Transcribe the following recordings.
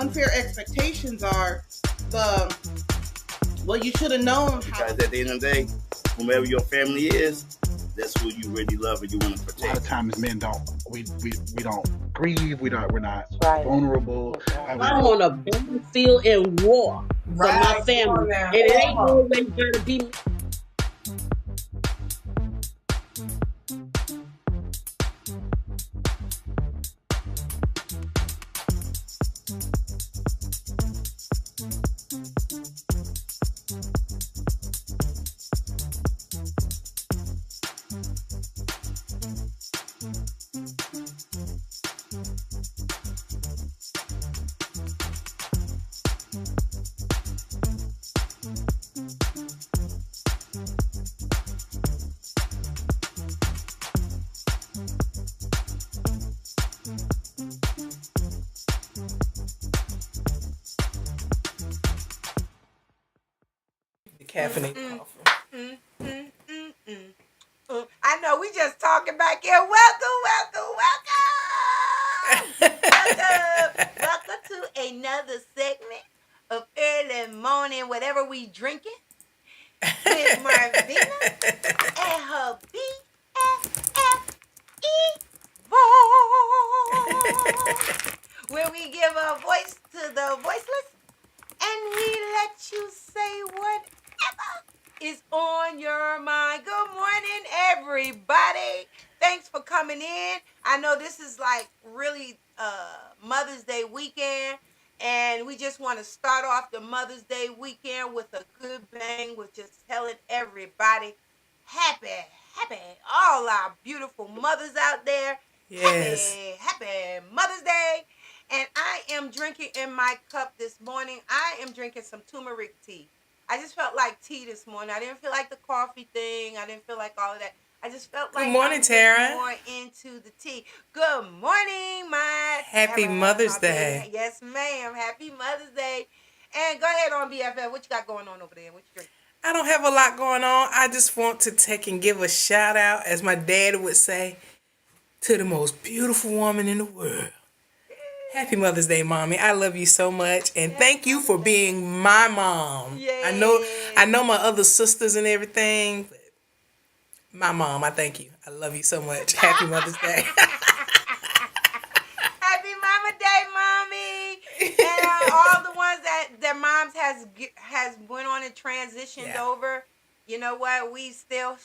unfair expectations are well, you should have known. Because at the end of the day, whomever your family is, that's who you really love and you want to protect. A lot of times men don't, we don't grieve, we're not vulnerable. I'm on a battlefield in war for my family. And it ain't always gonna be caffeinated coffee. I know we just talking back here. Welcome. Welcome to another segment of early morning, whatever we drinking, with Marvina and her BFFE voice, where we give a voice to the voiceless, and we let you say whatever is on your mind. Good morning, everybody. Thanks for coming in. I know this is like really Mother's Day weekend, and we just want to start off the Mother's Day weekend with a good bang, with just telling everybody happy, all our beautiful mothers out there. Yes. Happy Mother's Day. And I am drinking in my cup this morning. I am drinking some turmeric tea. I just felt like tea this morning. I didn't feel like the coffee thing. I didn't feel like all of that. I just felt like Good morning, Tara. More into the tea. Good morning, my Happy Mother's Day. Yes, ma'am. Happy Mother's Day. And go ahead on BFF. What you got going on over there? What you drinking? I don't have a lot going on. I just want to take and give a shout out, as my dad would say, to the most beautiful woman in the world. Happy Mother's Day, Mommy. I love you so much, and thank you for being my mom. Yay. I know my other sisters and everything, but my mom, I thank you. I love you so much. Happy Mother's Day. Happy Mama Day, Mommy. And all the ones that their moms has went on and transitioned over. You know what? We still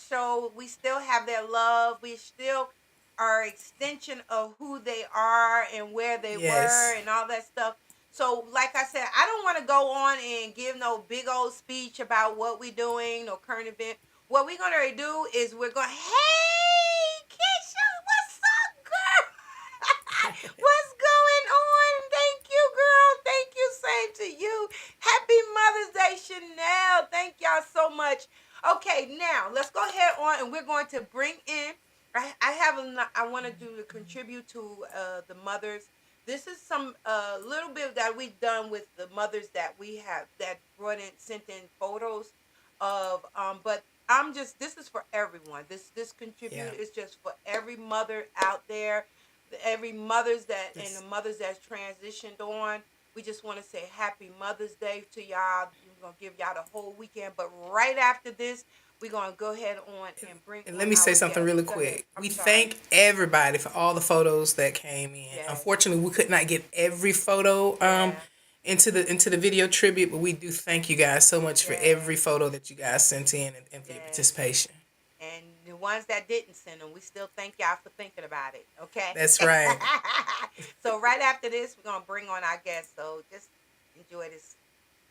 have their love. We still are extension of who they are and where they were and all that stuff. So, like I said, I don't want to go on and give no big old speech about what we're doing, no current event. What we're going to do is hey, Keisha, what's up, girl? What's going on? Thank you, girl. Thank you. Same to you. Happy Mother's Day, Chanel. Thank y'all so much. Okay, now, let's go ahead on, and we're going to bring in I want to contribute to the mothers. This is some little bit that we've done with the mothers that we have that sent in photos of. But this is for everyone. This contribute is just for every mother out there, every mothers and the mothers that's transitioned on. We just want to say Happy Mother's Day to y'all. We're gonna give y'all the whole weekend, but right after this, we're going to go ahead on and bring... And let me say something really quick. We thank everybody for all the photos that came in. Yes. Unfortunately, we could not get every photo into the video tribute, but we do thank you guys so much for every photo that you guys sent in and for your participation. And the ones that didn't send them, we still thank y'all for thinking about it, okay? That's right. So right after this, we're going to bring on our guest. So just enjoy this.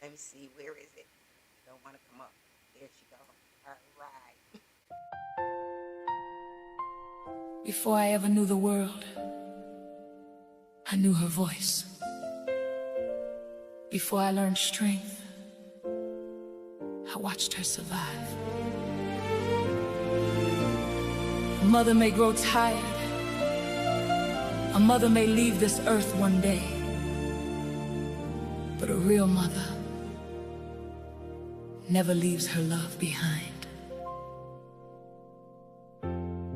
Let me see. Where is it? Don't want to come up. There she goes. Before I ever knew the world, I knew her voice. Before I learned strength, I watched her survive. A mother may grow tired. A mother may leave this earth one day. But a real mother never leaves her love behind.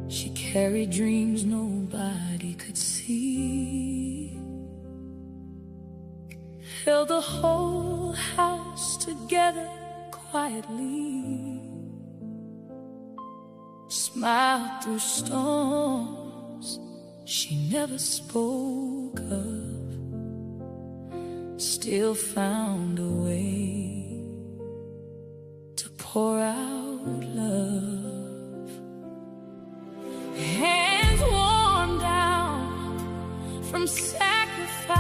She carried dreams nobody could see. held the whole house together quietly, smiled through storms she never spoke of, still found a way to pour out love. Hands worn down from sacrifice,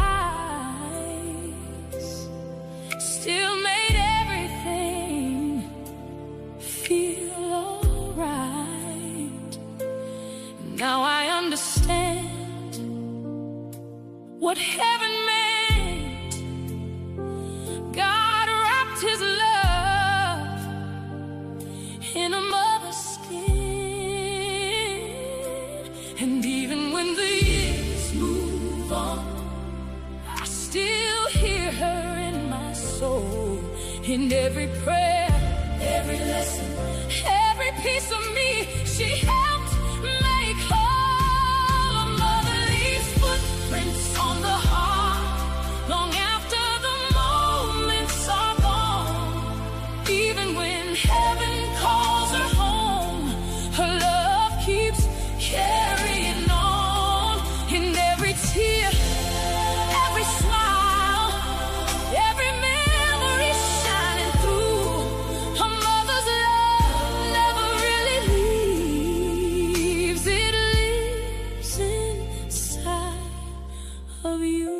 still made everything feel alright. Now I understand what heaven meant. God wrapped his love in a mother's skin. And even when the years move on, I still hear her in my soul. In every prayer, every lesson, every piece of me, she helped make whole. A mother leaves footprints on the heart long after the moments are gone. Even when heaven calls her home, her love keeps carrying on. In every tear, every smile, every memory shining through, a mother's love never really leaves. It lives inside of you.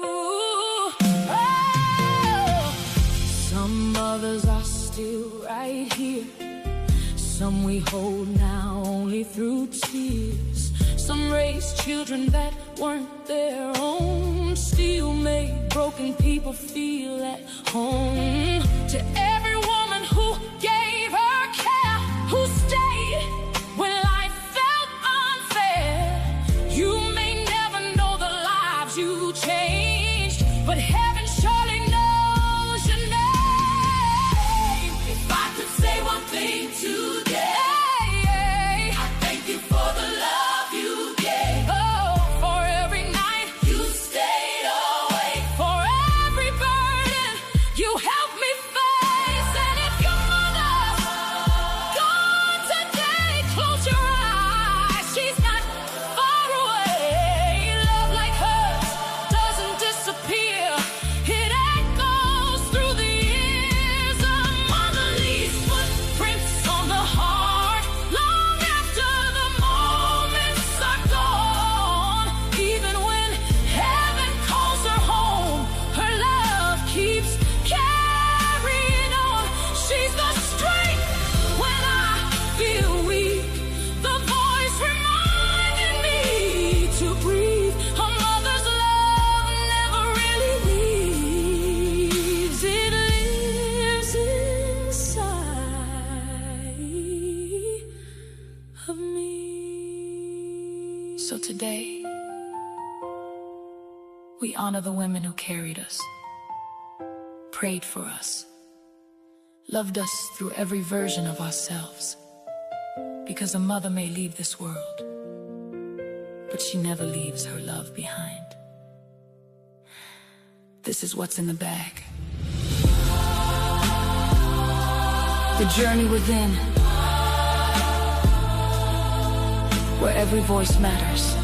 Oh, some mothers are still right here. Some we hold now only through tears. Some raised children that weren't their own, still made broken people feel at home. To every woman who gave her care, who stayed when life felt unfair, you may never know the lives you changed, but heaven surely knows your name. If I could say one thing today, I thank you for the love you gave. Oh, for every night you stayed awake, for every burden you helped me face. And if your mother's gone today, close your eyes, she's not far away. Love like hers doesn't disappear, it echoes through the years. A mother leaves footprints on the heart long after the moments are gone. Even when heaven calls her home, her love keeps carrying on. She's the strength when I feel weak, the voice reminding me to breathe. A mother's love never really leaves. It lives inside of me. So today, we honor the women who carried us, prayed for us, loved us through every version of ourselves. Because a mother may leave this world, but she never leaves her love behind. This is what's in the bag. The journey within, where every voice matters.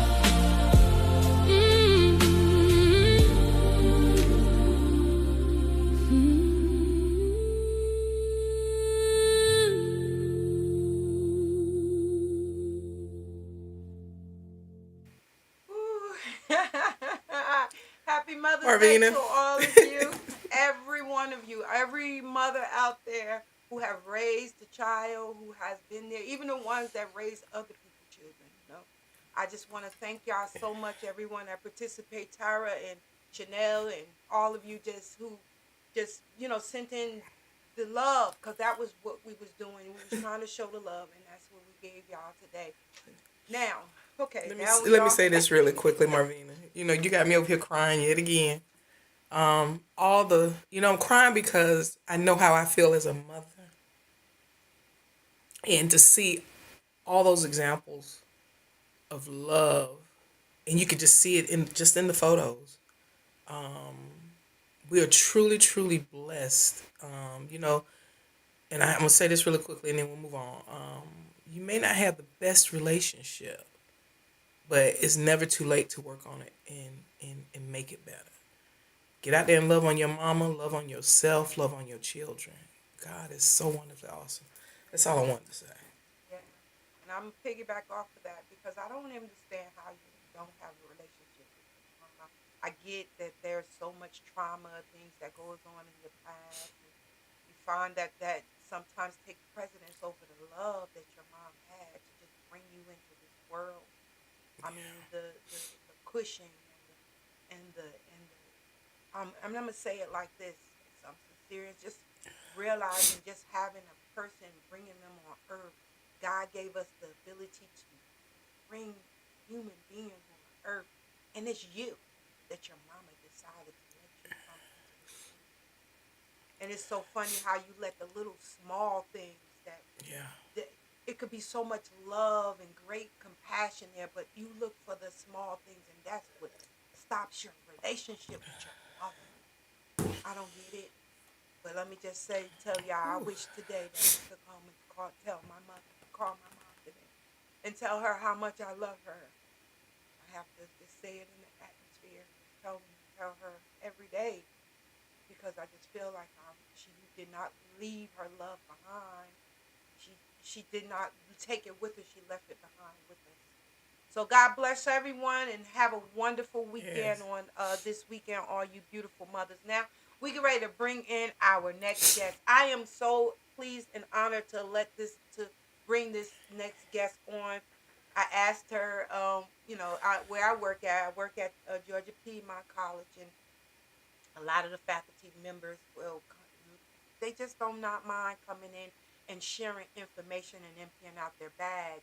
Happy Mother's Day Marvina. to all of you, every one of you, every mother out there who have raised a child, who has been there, even the ones that raised other people's children. You know, I just want to thank y'all so much, everyone that participate, Tara and Chanel and all of you who sent in the love, because that was what we was doing. We was trying to show the love, and that's what we gave y'all today. Now, okay. Let me say this really quickly, Marvina. You got me over here crying yet again. I'm crying because I know how I feel as a mother. And to see all those examples of love and you could just see it in the photos. We are truly, truly blessed. You know, and I'm gonna say this really quickly, and then we'll move on. You may not have the best relationship, but it's never too late to work on it and make it better. Get out there and love on your mama, love on yourself, love on your children. God is so wonderfully awesome. That's all I wanted to say. Yeah. And I'm going to piggyback off of that because I don't understand how you don't have a relationship with your mama. I get that there's so much trauma, things that goes on in your past. And you find that sometimes takes precedence over the love that your mom had to just bring you into this world. I mean, the cushion and the I'm going to say it like this. I'm serious. Just realizing, just having a person, bringing them on earth. God gave us the ability to bring human beings on earth. And it's you that your mama decided to let you come into this world. And it's so funny how you let the little small things that it could be so much love and great compassion there, but you look for the small things, and that's what stops your relationship with your mother. I don't get it, but let me just tell y'all, I wish today that I could come and call my mom today, and tell her how much I love her. I have to just say it in the atmosphere, tell her every day, because I just feel like she did not leave her love behind. She did not take it with her. She left it behind with us. So God bless everyone and have a wonderful weekend on this weekend, all you beautiful mothers. Now, we get ready to bring in our next guest. I am so pleased and honored to bring this next guest on. I asked her, where I work at Georgia Piedmont College, and a lot of the faculty members they just don't not mind coming in and sharing information and emptying out their bags.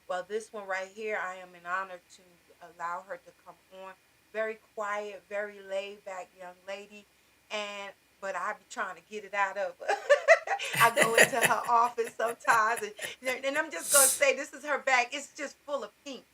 Well, this one right here, I am an honor to allow her to come on. Very quiet, very laid back young lady, but I be trying to get it out of her. I go into her office sometimes, and I'm just gonna say this is her bag. It's just full of pink,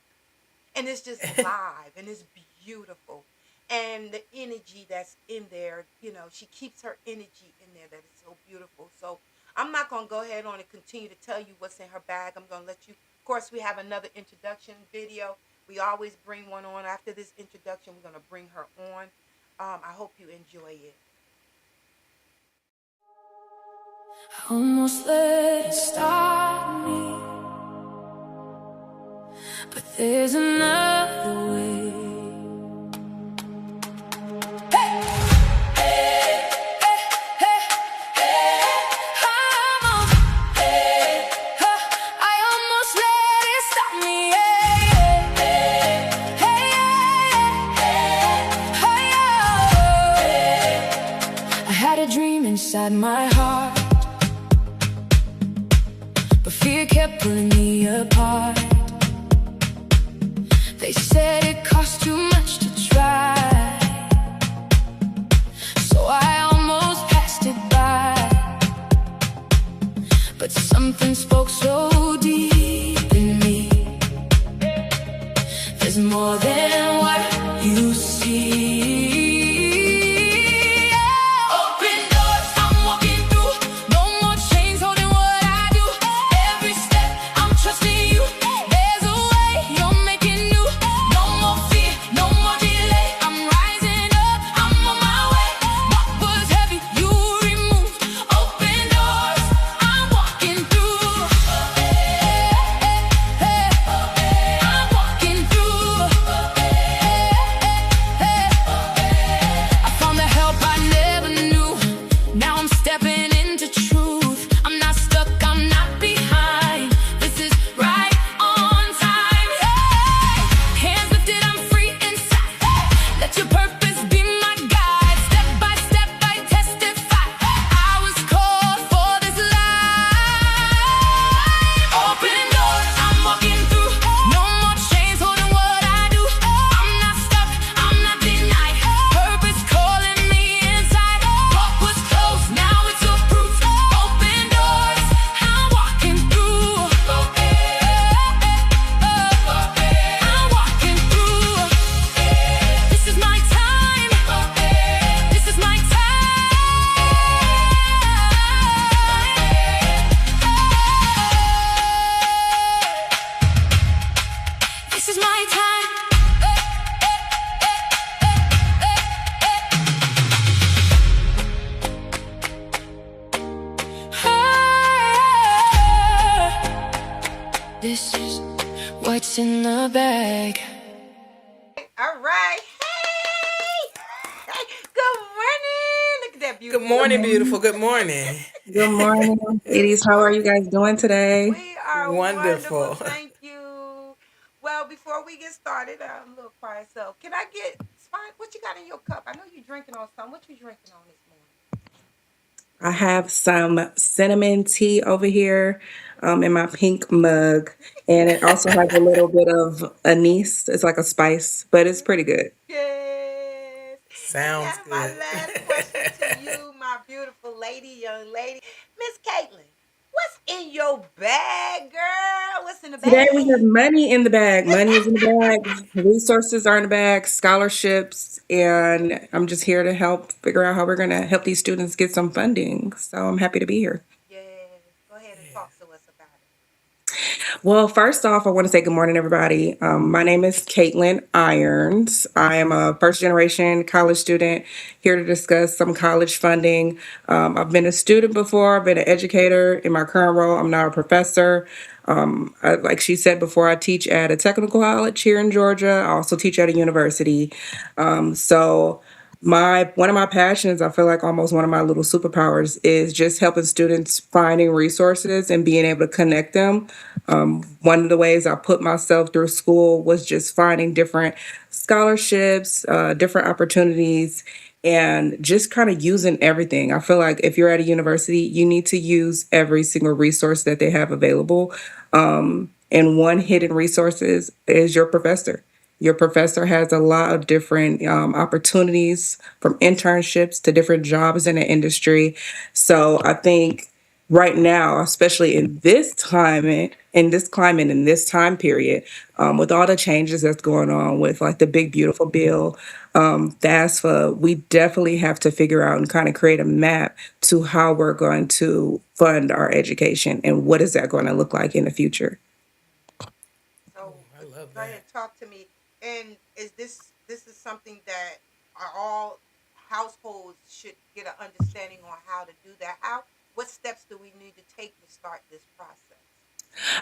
and it's just live, and it's beautiful. And the energy that's in there, she keeps her energy in there that is so beautiful. So I'm not going to go ahead on and continue to tell you what's in her bag. I'm going to let you, of course, we have another introduction video. We always bring one on. After this introduction, we're going to bring her on. I hope you enjoy it. Almost let it stop me, but there's another way. Inside my heart, but fear kept pulling me apart. They said it cost too much to try, so I almost passed it by. But something spoke so deep in me. There's more than what you see. my bag. All right. Hey. Hey. Good morning. Look at that Good beautiful morning, face. beautiful. Good morning. Good morning, ladies. How are you guys doing today? We are wonderful. Wonderful. Thank you. Well, before we get started, I'm a little quiet. So, can I get Spine? What you got in your cup? I know you're drinking on something. What you drinking on this morning? I have some cinnamon tea over here in my pink mug, and it also has a little bit of anise. It's like a spice, but it's pretty good. Yes. And Sounds now my good. last question to you, my beautiful lady, young lady, Miss Katelyn. What's in your bag, girl? What's in the Today we have bag? money in the bag. Money is in the bag. Resources are in the bag. Scholarships, and I'm just here to help figure out how we're going to help these students get some funding. So I'm happy to be here. Yes. Go ahead and talk to us about it. Well, first off, I want to say good morning, everybody. My name is Katelyn Irons. I am a first generation college student here to discuss some college funding. I've been a student before, I've been an educator. In my current role, I'm now a professor. Like she said before, I teach at a technical college here in Georgia. I also teach at a university. So my one of my passions, I feel like almost one of my little superpowers, is just helping students finding resources and being able to connect them. One of the ways I put myself through school was just finding different scholarships, different opportunities, and just kind of using everything. I feel like if you're at a university, you need to use every single resource that they have available. And one hidden resource is your professor. Your professor has a lot of different opportunities from internships to different jobs in the industry. So I think right now, especially in this climate, in this time period, with all the changes that's going on with like the big beautiful bill, the ASFA, we definitely have to figure out and kind of create a map to how we're going to fund our education and what is that going to look like in the future. So I love go ahead that. and talk to me. And is this is something that are all households should get an understanding on how to do that? How what steps do we need to take to start this process?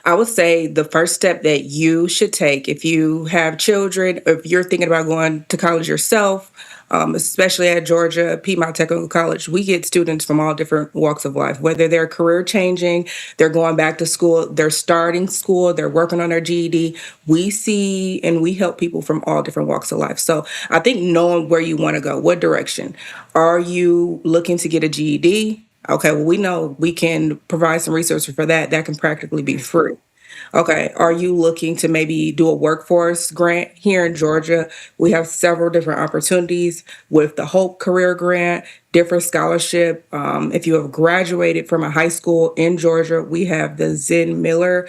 I would say the first step that you should take if you have children, if you're thinking about going to college yourself, especially at Georgia Piedmont Technical College, we get students from all different walks of life, whether they're career changing, they're going back to school, they're starting school, they're working on their GED. We see and we help people from all different walks of life. So I think knowing where you want to go, what direction. Are you looking to get a GED? Okay, well, we know we can provide some resources for that. That can practically be free. Okay, are you looking to maybe do a workforce grant here in Georgia? We have several different opportunities with the Hope Career Grant, different scholarship. If you have graduated from a high school in Georgia, we have the Zen Miller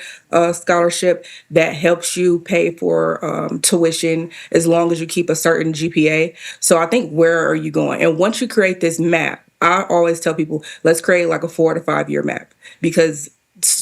scholarship that helps you pay for tuition as long as you keep a certain GPA. So I think where are you going? And once you create this map, I always tell people, let's create like a 4 to 5 year map because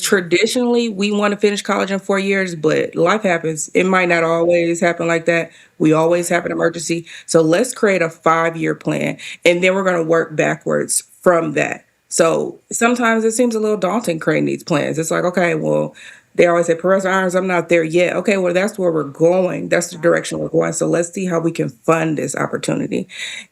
traditionally we want to finish college in 4 years, but life happens. It might not always happen like that. We always have an emergency. So let's create a 5 year plan and then we're going to work backwards from that. So sometimes it seems a little daunting creating these plans. It's like, okay, well, they always say, Professor Irons, I'm not there yet. Okay, well, that's where we're going. That's the direction we're going. So let's see how we can fund this opportunity.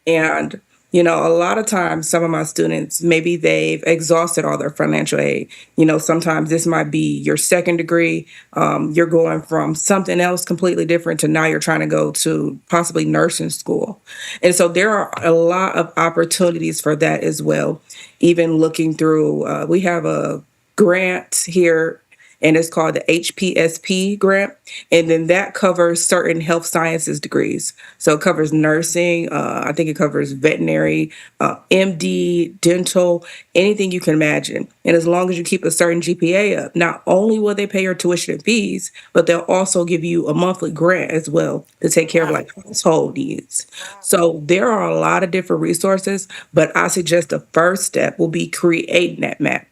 And a lot of times, some of my students, maybe they've exhausted all their financial aid. Sometimes this might be your second degree. You're going from something else completely different to now you're trying to go to possibly nursing school. And so there are a lot of opportunities for that as well. Even looking through, we have a grant here and it's called the HPSP grant. And then that covers certain health sciences degrees. So it covers nursing, I think it covers veterinary, MD, dental, anything you can imagine. And as long as you keep a certain GPA up, not only will they pay your tuition and fees, but they'll also give you a monthly grant as well to take care of Wow. like household needs. Wow. So there are a lot of different resources, but I suggest the first step will be creating that map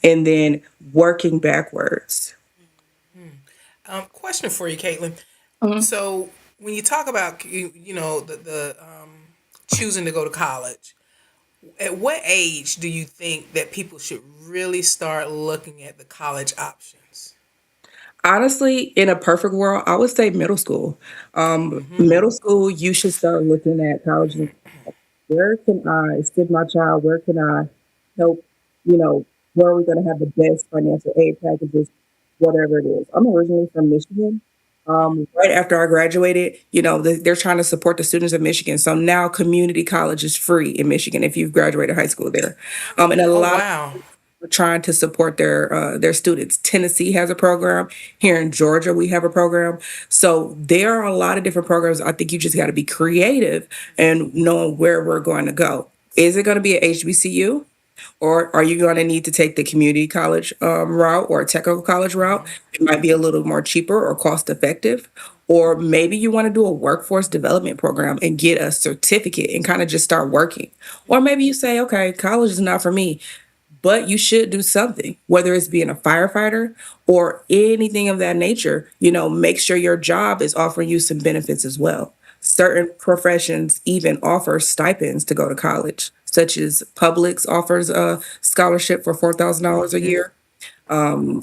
and then working backwards. Question for you, Caitlin. Mhm. So when you talk about the choosing to go to college, at what age do you think that people should really start looking at the college options? Honestly, in a perfect world, I would say middle school. Middle school, you should start looking at college. Where can I send my child? Where can I help? You know, where are we going to have the best financial aid packages? Whatever it is. I'm originally from Michigan. Right after I graduated, they're trying to support the students of Michigan. So now community college is free in Michigan if you've graduated high school there. And a Oh lot wow. are trying to support their students. Tennessee has a program. Here in Georgia, we have a program. So there are a lot of different programs. I think you just got to be creative and knowing where we're going to go. Is it going to be at HBCU? Or are you going to need to take the community college route or a technical college route? It might be a little more cheaper or cost effective. Or maybe you want to do a workforce development program and get a certificate and kind of just start working. Or maybe you say, okay, college is not for me, but you should do something, whether it's being a firefighter or anything of that nature. Make sure your job is offering you some benefits as well. Certain professions even offer stipends to go to college, such as Publix offers a scholarship for $4,000 a year.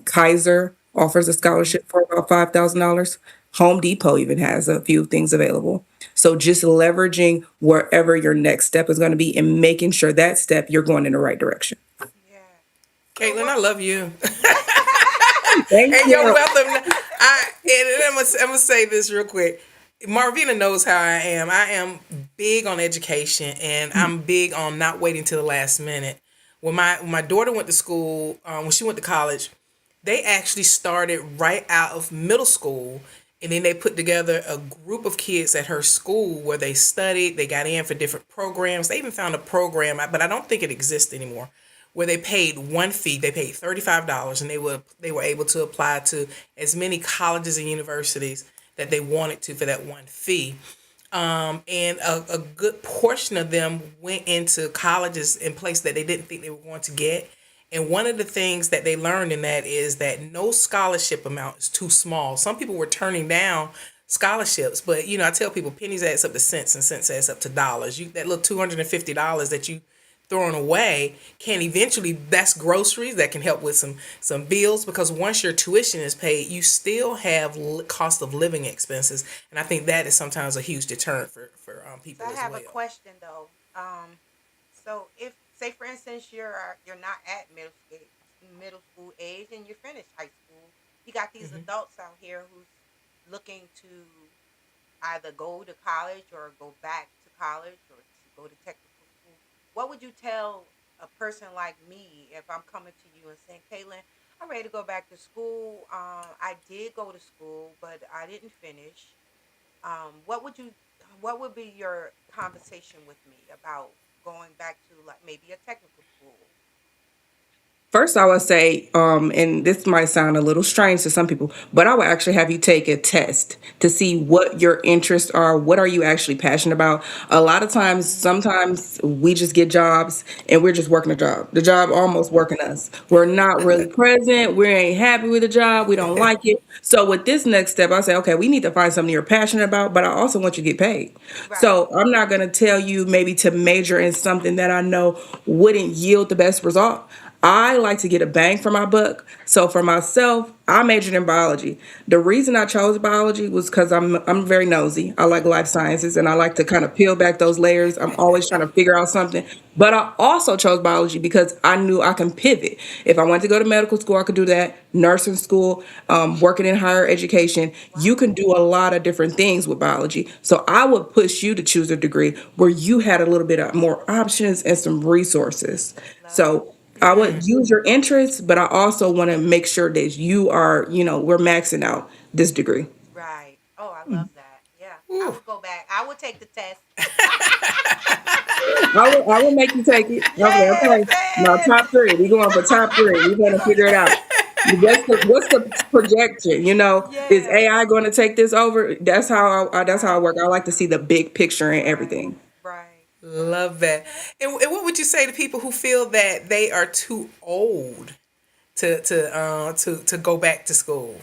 Kaiser offers a scholarship for about $5,000. Home Depot even has a few things available. So just leveraging wherever your next step is going to be and making sure that step you're going in the right direction. Yeah. Caitlin, I love you. Thank And you're you. welcome. I'm gonna say this real quick. Marvina knows how I am. I am big on education, and I'm big on not waiting till the last minute. When my daughter went to school, when she went to college, they actually started right out of middle school, and then they put together a group of kids at her school where they studied. They got in for different programs. They even found a program, but I don't think it exists anymore, where they paid one fee. They paid $35, and they were able to apply to as many colleges and universities that they wanted to for that one fee. And a good portion of them went into colleges in places that they didn't think they were going to get. And one of the things that they learned in that is that no scholarship amount is too small. Some people were turning down scholarships, but I tell people pennies adds up to cents and cents adds up to dollars. That little $250 that you throwing away can eventually, that's groceries that can help with some bills, because once your tuition is paid, you still have cost of living expenses, and I think that is sometimes a huge deterrent for people So I as have well. a question though. So if, say for instance, you're not at middle school age and you finished high school, you got these adults out here who's looking to either go to college or go back to college or to go to technical school. What would you tell a person like me if I'm coming to you and saying, Caitlin, I'm ready to go back to school. I did go to school, but I didn't finish. What would you? What would be your conversation with me about going back to like maybe a technical school? First, I would say, and this might sound a little strange to some people, but I would actually have you take a test to see what your interests are. What are you actually passionate about? A lot of times, sometimes we just get jobs and we're just working a job. The job almost working us. We're not really present. We ain't happy with the job. We don't like it. So with this next step, I say, okay, we need to find something you're passionate about, but I also want you to get paid. Right. So I'm not going to tell you maybe to major in something that I know wouldn't yield the best result. I like to get a bang for my buck. So for myself, I majored in biology. The reason I chose biology was because I'm very nosy. I like life sciences and I like to kind of peel back those layers. I'm always trying to figure out something. But I also chose biology because I knew I can pivot. If I wanted to go to medical school, I could do that. Nursing school, working in higher education, you can do a lot of different things with biology. So I would push you to choose a degree where you had a little bit of more options and some resources. Love it. So I would use your interests, but I also want to make sure that you are, we're maxing out this degree. Right. Oh, I love that. Yeah. I Ooh. would go back. I would take the test. I will make you take it. Okay, Yes, okay. Now yes. top three. We're going for top three. We're going to figure it out. What's the projection? Is Yeah. AI going to take this over? That's how I work. I like to see the big picture and Right. everything. Right. Love that. And what would you say to people who feel that they are too old to go back to school?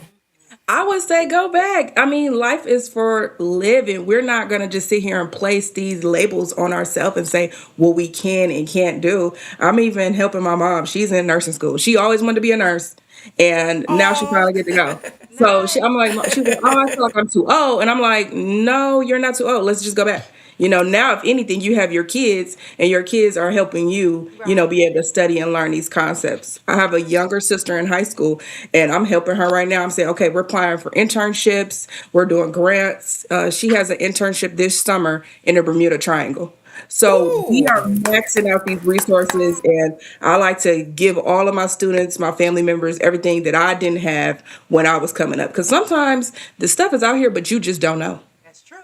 I would say go back. I mean, life is for living. We're not going to just sit here and place these labels on ourselves and say what we can and can't do. I'm even helping my mom. She's in nursing school. She always wanted to be a nurse, and now she Oh, finally get to go. So I'm like, she's like, oh, I feel like I'm too old. And I'm like, no, you're not too old. Let's just go back. Now, if anything, you have your kids and your kids are helping you, be able to study and learn these concepts. I have a younger sister in high school and I'm helping her right now. I'm saying, okay, we're applying for internships. We're doing grants. She has an internship this summer in the Bermuda Triangle. So we are maxing out these resources, and I like to give all of my students, my family members, everything that I didn't have when I was coming up. Because sometimes the stuff is out here, but you just don't know. That's true.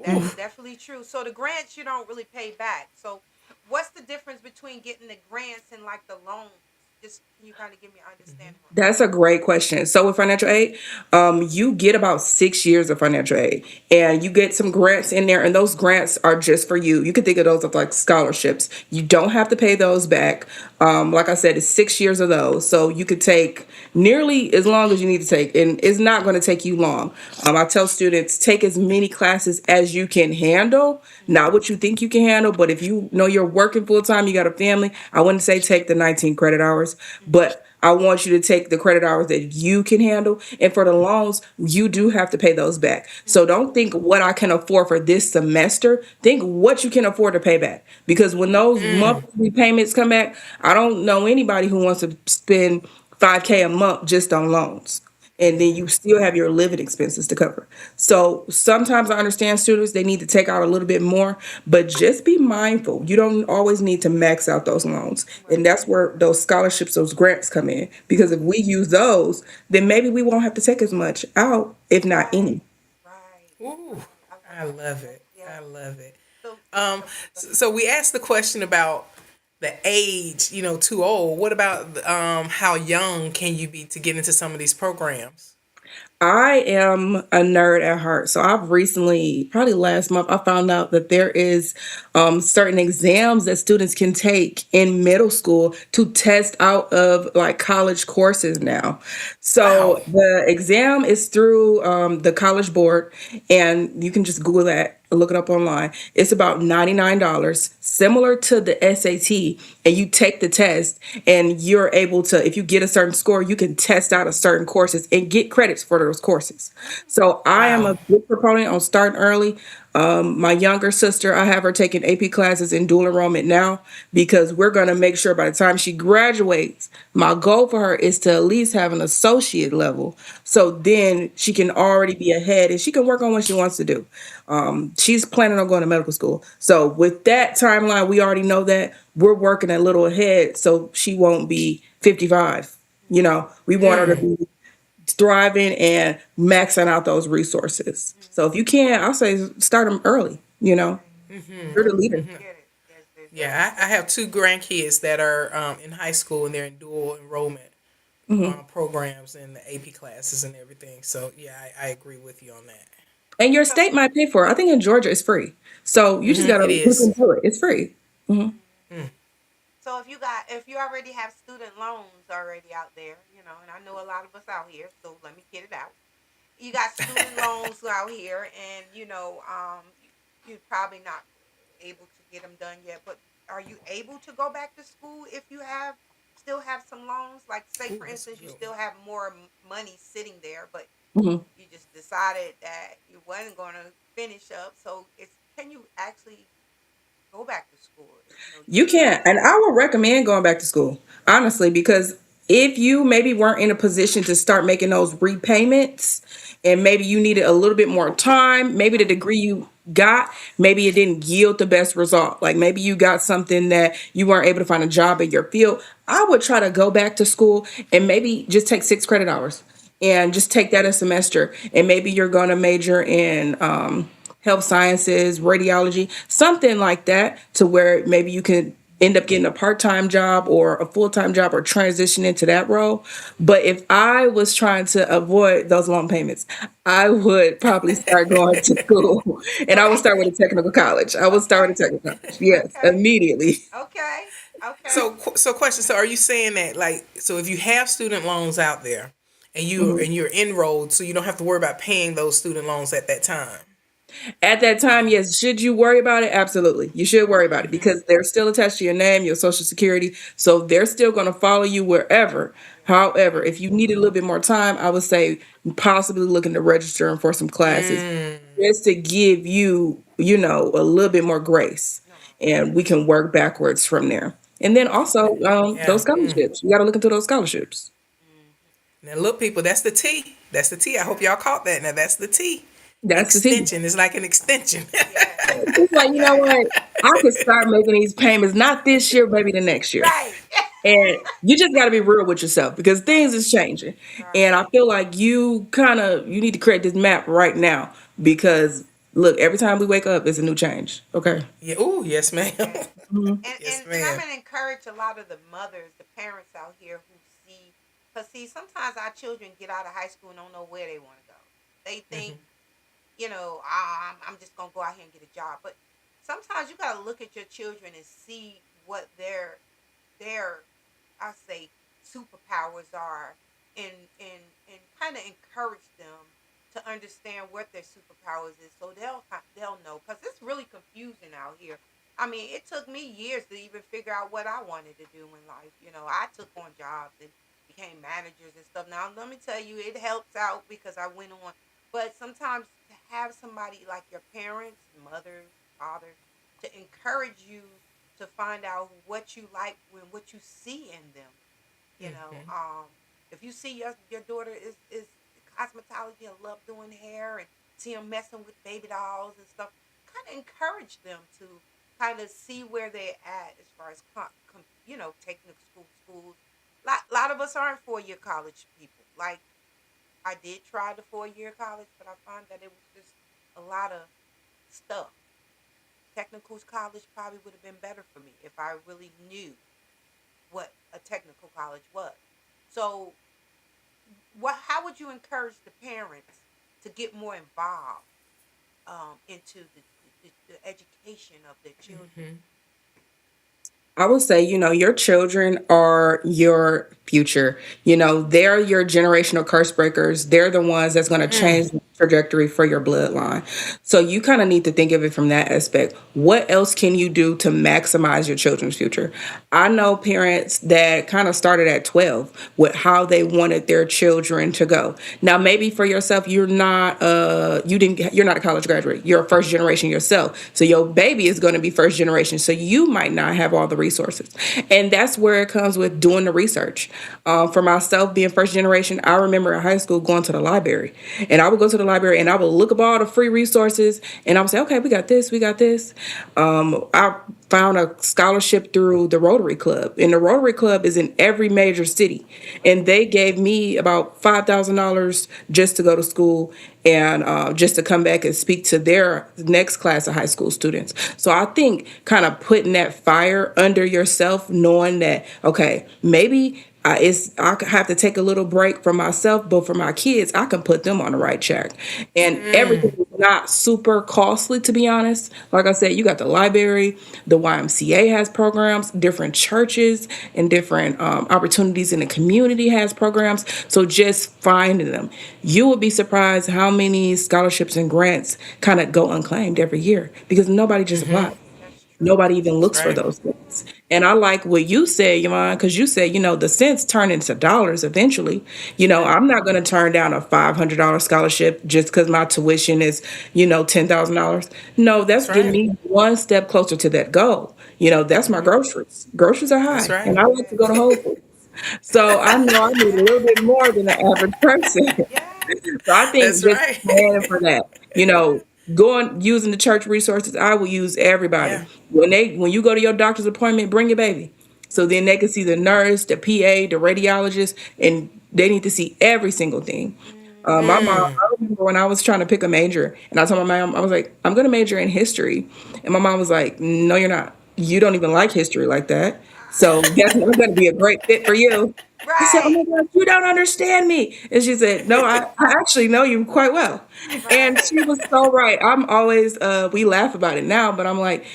That's definitely true. So the grants you don't really pay back. So what's the difference between getting the grants and like the loans? Just can you kind of give me an understanding on That's a great question. So with financial aid, you get about 6 years of financial aid, and you get some grants in there, and those grants are just for you. You can think of those as like scholarships. You don't have to pay those back. Like I said, it's 6 years of those, so you could take nearly as long as you need to take, and it's not going to take you long. I tell students take as many classes as you can handle, not what you think you can handle, but if you know you're working full time, you got a family, I wouldn't say take the 19 credit hours, but I want you to take the credit hours that you can handle. And for the loans, you do have to pay those back. So don't think what I can afford for this semester. Think what you can afford to pay back. Because when those monthly payments come back, I don't know anybody who wants to spend $5K a month just on loans. And then you still have your living expenses to cover. So sometimes I understand students, they need to take out a little bit more, but just be mindful. You don't always need to max out those loans. And that's where those scholarships, those grants come in. Because if we use those, then maybe we won't have to take as much out, if not any. right. Ooh, I love it. Yeah. I love it. So So we asked the question about the age, too old. What about how young can you be to get into some of these programs? I am a nerd at heart. So I've recently, probably last month, I found out that there is certain exams that students can take in middle school to test out of like college courses now. So Wow. the exam is through the College Board, and you can just Google that, look it up online. It's about $99, similar to the SAT, and you take the test, and you're able to, if you get a certain score, you can test out of certain courses and get credits for those courses. So I am a Wow. big proponent on starting early. My younger sister, I have her taking AP classes in dual enrollment now because we're going to make sure by the time she graduates, my goal for her is to at least have an associate level. So then she can already be ahead and she can work on what she wants to do. She's planning on going to medical school. So with that timeline, we already know that we're working a little ahead so she won't be 55. We want her to be thriving and maxing out those resources. So if you can, I'll say start them early. You're the leader. get it. There's Yeah, I have two grandkids that are in high school and they're in dual enrollment programs and the AP classes and everything. So yeah, I agree with you on that. And your state might pay for it. I think in Georgia it's free. So you just gotta It look is. into it. It's free. So if you already have student loans already out there, and I know a lot of us out here, so let me get it out. You got student loans out here, and you're probably not able to get them done yet. But are you able to go back to school if you still have some loans? Like say Ooh, for that's a instance, you good still one. have more money sitting there, but Mhm. you just decided that you wasn't going to finish up. So can you actually go back to school? You can. And I would recommend going back to school, honestly, because if you maybe weren't in a position to start making those repayments and maybe you needed a little bit more time, maybe the degree you got, maybe it didn't yield the best result. Like maybe you got something that you weren't able to find a job in your field. I would try to go back to school and maybe just take 6 credit hours and just take that a semester. And maybe you're going to major in health sciences, radiology, something like that, to where maybe you can end up getting a part-time job or a full-time job or transition into that role. But if I was trying to avoid those loan payments, I would probably start going to school and I would Okay. start with a technical college. I would start Okay. with a technical college. Yes, Okay. immediately. Okay. Okay. So question. So are you saying that so if you have student loans out there and you're enrolled, so you don't have to worry about paying those student loans at that time? At that time, yes. Should you worry about it? Absolutely. You should worry about it because they're still attached to your name, your social security. So they're still going to follow you wherever. However, if you need a little bit more time, I would say possibly looking to registering for some classes just to give you, a little bit more grace, No, no. and we can work backwards from there. And then also Yeah. those scholarships. You got to look into those scholarships. Now, look, people, that's the T. That's the T. I hope y'all caught that. Now, that's the T. That's the thing. Extension is like an extension. It's like, you know what? I could start making these payments not this year, maybe the next year. Right. And you just got to be real with yourself because things is changing. And I feel like you need to create this map right now because look, every time we wake up, it's a new change. Okay. Yeah. Ooh, yes, ma'am. Mhm. Yes, And I'm ma'am. gonna encourage a lot of the mothers, the parents out here who see, cause see, sometimes our children get out of high school and don't know where they want to go. They think, I'm just gonna go out here and get a job. But sometimes you gotta look at your children and see what their I say superpowers are, and kind of encourage them to understand what their superpowers is, so they'll know. Cause it's really confusing out here. I mean, it took me years to even figure out what I wanted to do in life. I took on jobs and became managers and stuff. Now, let me tell you, it helps out because I went on. But sometimes to have somebody like your parents, mothers, fathers, to encourage you to find out what you like when what you see in them. You know, if you see your daughter is cosmetology and love doing hair and see them messing with baby dolls and stuff, kind of encourage them to kind of see where they're at as far as technical schools. Lot of us aren't 4-year college people. Like I did try the 4-year college, but I found that it was just a lot of stuff. Technical college probably would have been better for me if I really knew what a technical college was. So, how would you encourage the parents to get more involved into the education of their children? I would say, your children are your future. They're your generational curse breakers. They're the ones that's going to change the trajectory for your bloodline. So you kind of need to think of it from that aspect. What else can you do to maximize your children's future? I know parents that kind of started at 12 with how they wanted their children to go. Now, maybe for yourself, you're not a college graduate. You're a first generation yourself. So your baby is going to be first generation. So you might not have all the resources. And that's where it comes with doing the research. For myself, being first generation, I remember in high school going to the library. And I would go to the library and I would look up all the free resources. And I would say, okay, we got this, we got this. I found a scholarship through the Rotary Club. And the Rotary Club is in every major city. And they gave me about $5,000 just to go to school and just to come back and speak to their next class of high school students. So I think kind of putting that fire under yourself, knowing that, okay, maybe I have to take a little break for myself, but for my kids, I can put them on the right track. And everything is not super costly, to be honest. Like I said, you got the library, the YMCA has programs, different churches and different opportunities in the community has programs. So just finding them. You would be surprised how many scholarships and grants kind of go unclaimed every year because nobody just applies. That's true. Nobody even looks for Right. those things. And I like what you said, Yvonne, because you said, the cents turn into dollars eventually. I'm not going to turn down a $500 scholarship just because my tuition is, $10,000. No, that's That's getting right. me one step closer to that goal. That's my groceries. Groceries are That's high, right. and I like to go to Whole Foods. So I know I need a little bit more than the average person. Yes. So I think That's just right. planning for that, going using the church resources, I will use everybody. Yeah. When you go to your doctor's appointment, bring your baby. So then they can see the nurse, the PA, the radiologist, and they need to see every single thing. My mom, I remember when I was trying to pick a major, and I told my mom, I was like, I'm going to major in history. And my mom was like, no, you're not. You don't even like history like that. So that's not going to be a great fit for you. I said, oh Right. my God, you don't understand me. And she said, no, I actually know you quite well. And Right. she was so right. I'm always, we laugh about it now, but I'm like,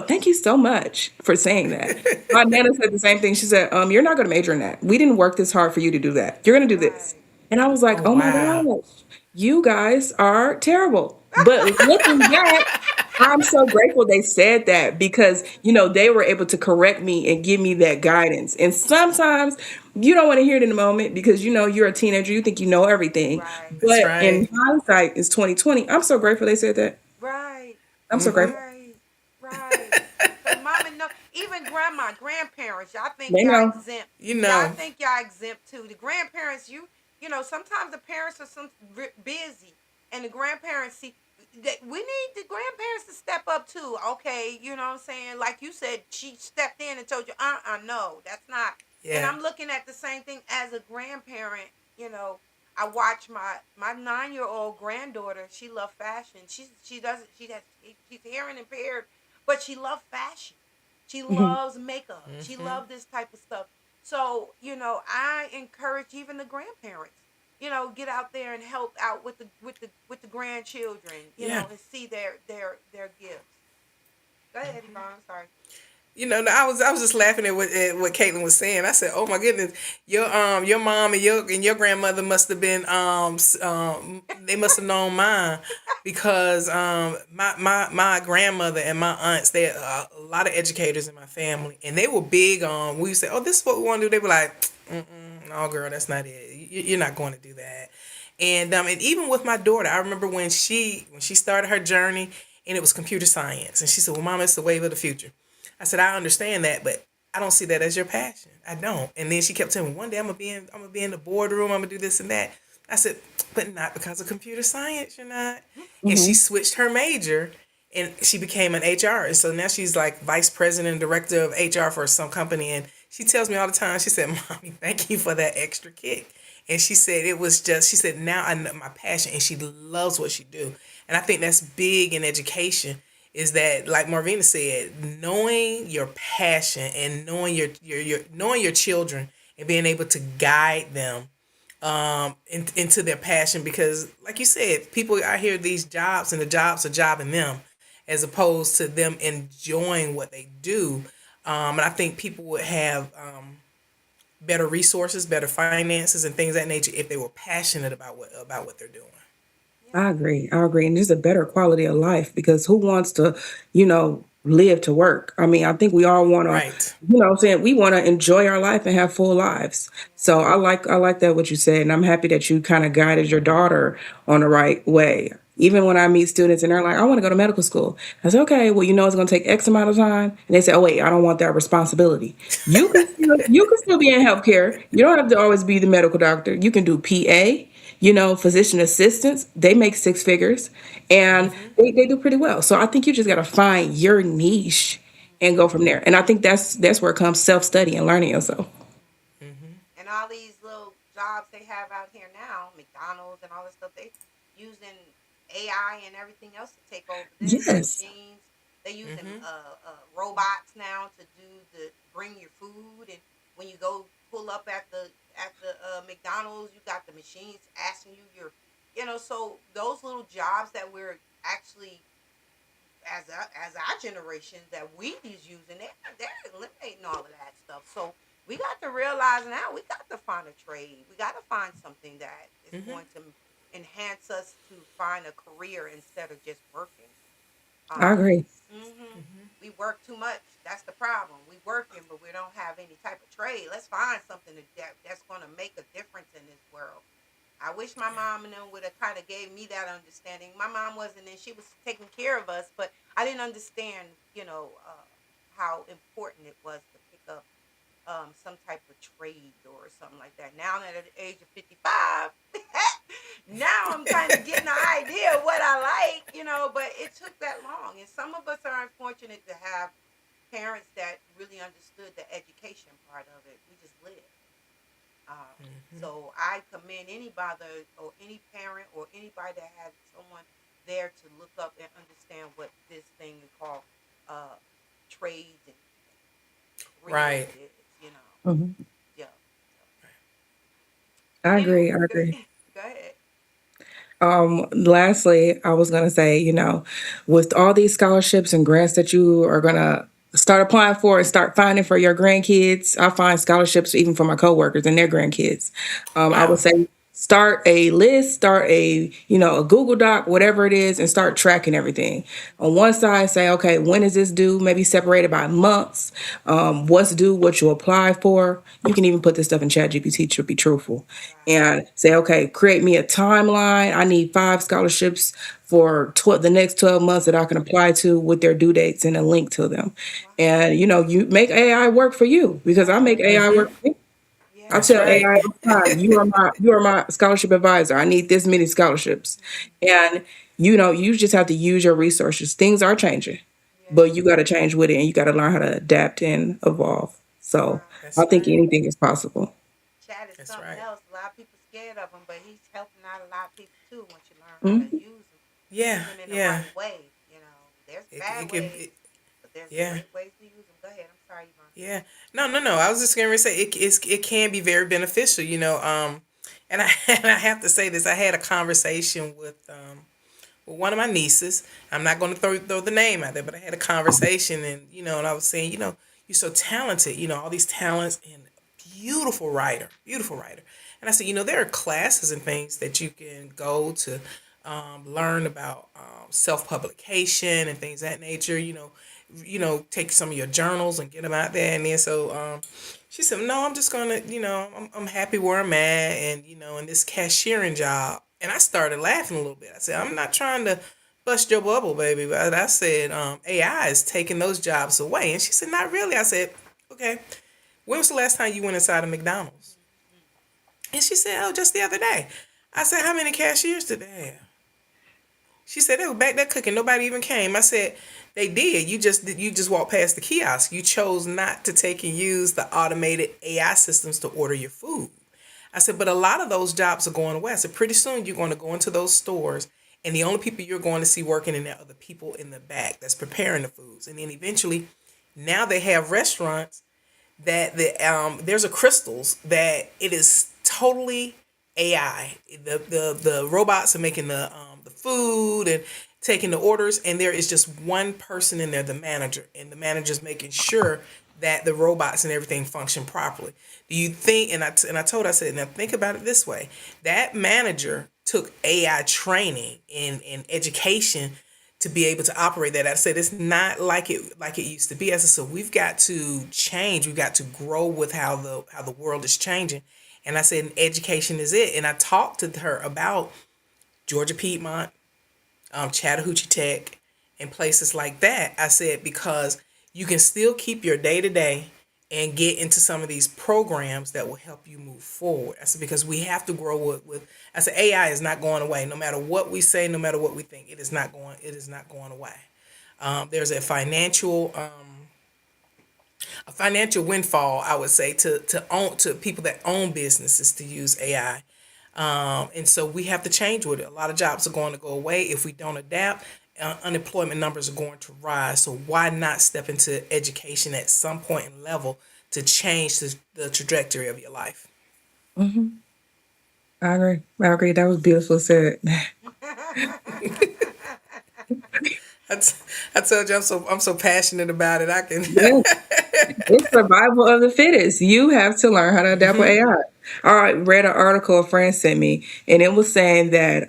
thank you so much for saying that. My nana said the same thing. She said, you're not going to major in that. We didn't work this hard for you to do that. You're going to do this. Right. And I was like, Oh, oh my wow. gosh, you guys are terrible. But looking back, I'm so grateful they said that because, they were able to correct me and give me that guidance. And sometimes you don't want to hear it in the moment because you're a teenager, you think you know everything. Right. That's But right. in hindsight, it's 2020. I'm so grateful they said that. Right. I'm so grateful. Right. Right. Cause mama know, even grandparents, y'all think They y'all know. exempt. You Y'all know. think y'all exempt too. The grandparents, sometimes the parents are busy, and the grandparents see that we need the grandparents to step up too. Okay, you know what I'm saying? Like you said, she stepped in and told you, no, that's not. And Yeah. I'm looking at the same thing as a grandparent. You know, I watch my 9-year-old granddaughter. She loves fashion. She doesn't she's hearing impaired, but she loves fashion. She Mhm. loves makeup. She Mm-hmm. loves this type of stuff. So I encourage even the grandparents. Get out there and help out with the grandchildren. Yeah. And see their gifts. Go ahead, Yvonne. Sorry. I was just laughing at what Caitlin was saying. I said, "Oh my goodness, your mom and your grandmother must have been they must have known mine because my grandmother and my aunts, they a lot of educators in my family, and they were big on. We say, oh, this is what we want to do. They were like, no, girl, that's not it. You're not going to do that. And even with my daughter, I remember when she started her journey, and it was computer science, and she said, "Well, Mama, it's the wave of the future." I said, "I understand that, but I don't see that as your passion. I don't." And then she kept telling me, "One day I'm gonna be in the boardroom. I'm gonna do this and that." I said, "But not because of computer science. You're not." And she Mhm. switched her major, and she became an HR. And so now she's like vice president and director of HR for some company. And she tells me all the time. She said, "Mommy, thank you for that extra kick." And she said it was just. She said now I know my passion, and she loves what she do. And I think that's big in education is that like Marvina said, knowing your passion and knowing your children and being able to guide them into their passion because like you said, people out here these jobs and the jobs are jobbing them as opposed to them enjoying what they do. And I think people would have better resources, better finances, and things of that nature if they were passionate about what they're doing. I agree. I agree. And just a better quality of life because who wants to, live to work? I mean, I think we all want to, Right. what I'm saying, we want to enjoy our life and have full lives. So I like that what you said, and I'm happy that you kind of guided your daughter on the right way. Even when I meet students and they're like, I want to go to medical school. I say, okay, well, it's going to take X amount of time. And they say, oh, wait, I don't want that responsibility. You can still be in healthcare. You don't have to always be the medical doctor. You can do PA, physician assistants. They make six figures and Mm-hmm. they do pretty well. So I think you just got to find your niche and go from there. And I think that's where it comes self-study and learning yourself. Mm-hmm. And all these little jobs they have out here now, McDonald's and all this stuff, they using AI and everything else to take over this Yes. machines. They using Mm-hmm. robots now to bring your food, and when you go pull up at the McDonald's, you got the machines asking you so those little jobs that we're actually as our generation that we is using, they're eliminating all of that stuff. So we got to realize now we got to find a trade. We got to find something that is Mm-hmm. going to enhance us to find a career instead of just working. I Um, agree. Mm-hmm. we work too much. That's the problem. We working, but we don't have any type of trade. Let's find something that's going to make a difference in this world. I wish my Yeah. mom and them would have kind of gave me that understanding. My mom wasn't, and she was taking care of us, but I didn't understand, how important it was to pick up some type of trade or something like that. Now that at the age of 55, now I'm kind of getting an idea of what I like, but it took that long. And some of us are unfortunate to have parents that really understood the education part of it. We just lived. Mm-hmm. So I commend anybody or any parent or anybody that has someone there to look up and understand what this thing is called uh, trades and careers Right. is, Mhm. Yeah. I Anyway, agree. I agree. go ahead. Lastly, I was going to say, with all these scholarships and grants that you are going to start applying for and start finding for your grandkids, I find scholarships even for my coworkers and their grandkids. I would Wow. say Start a list, start a Google Doc, whatever it is, and start tracking everything. On one side, say, okay, when is this due? Maybe separate it by months. What's due, what you apply for. You can even put this stuff in ChatGPT to be truthful. And say, okay, create me a timeline. I need 5 scholarships for the next 12 months that I can apply to with their due dates and a link to them. And, you make AI work for you, because I make AI work for me. I That's tell right. AI all the time, you are my scholarship advisor. I need this many scholarships. And you just have to use your resources. Things are changing, but you got to change with it, and you got to learn how to adapt and evolve. So That's I think right. anything is possible. Chat is That's something right. else. A lot of people scared of him, but he's helping out a lot of people too. Once you learn how to Mhm. Yeah. use him in the Yeah. right way. There's It bad could. ways, but there's Yeah. great ways to use them. Go ahead. I'm sorry, Yvonne. Yeah. No, no, no. I was just going to say it can be very beneficial, and I and I have to say this. I had a conversation with one of my nieces. I'm not going to throw the name out there, but I had a conversation, and I was saying, you're so talented, all these talents, and beautiful writer. And I said, there are classes and things that you can go to learn about self publication and things of that nature. Take some of your journals and get them out there. And then she said, no, I'm just gonna, I'm happy where I'm at, and in this cashiering job. And I started laughing a little bit. I said, I'm not trying to bust your bubble, baby, but I said, AI is taking those jobs away. And she said, not really. I said, okay. When was the last time you went inside a McDonald's? And she said, oh, just the other day. I said, how many cashiers did they have? She said they were back there cooking. Nobody even came. I said, they did. You just walked past the kiosk. You chose not to take and use the automated AI systems to order your food. I said, but a lot of those jobs are going away. I said, pretty soon you're going to go into those stores, and the only people you're going to see working in there are the people in the back that's preparing the foods. And then eventually, now they have restaurants that there's a crystals that it is totally AI. The robots are making the food and taking the orders, and there is just one person in there, the manager, and the manager's making sure that the robots and everything function properly. Do you think? And I said, now think about it this way: that manager took AI training in education to be able to operate that. I said it's not like it used to be. As I said, we've got to change. We've got to grow with how the world is changing. And I said, education is it. And I talked to her about Georgia Piedmont, Chattahoochee Tech, and places like that. I said because you can still keep your day to day and get into some of these programs that will help you move forward. I said because we have to grow with I said AI is not going away. No matter what we say, no matter what we think, it is not going away. There's a financial windfall, I would say, to people that own businesses to use AI. And so we have to change with it. A lot of jobs are going to go away if we don't adapt. Unemployment numbers are going to rise. So why not step into education at some point in level to change the trajectory of your life? Hmm. I agree. I agree. That was beautiful said. I, t- I told you I'm so passionate about it. I can. Yes. It's survival of the fittest. You have to learn how to adapt with AI. I read an article a friend sent me, and it was saying that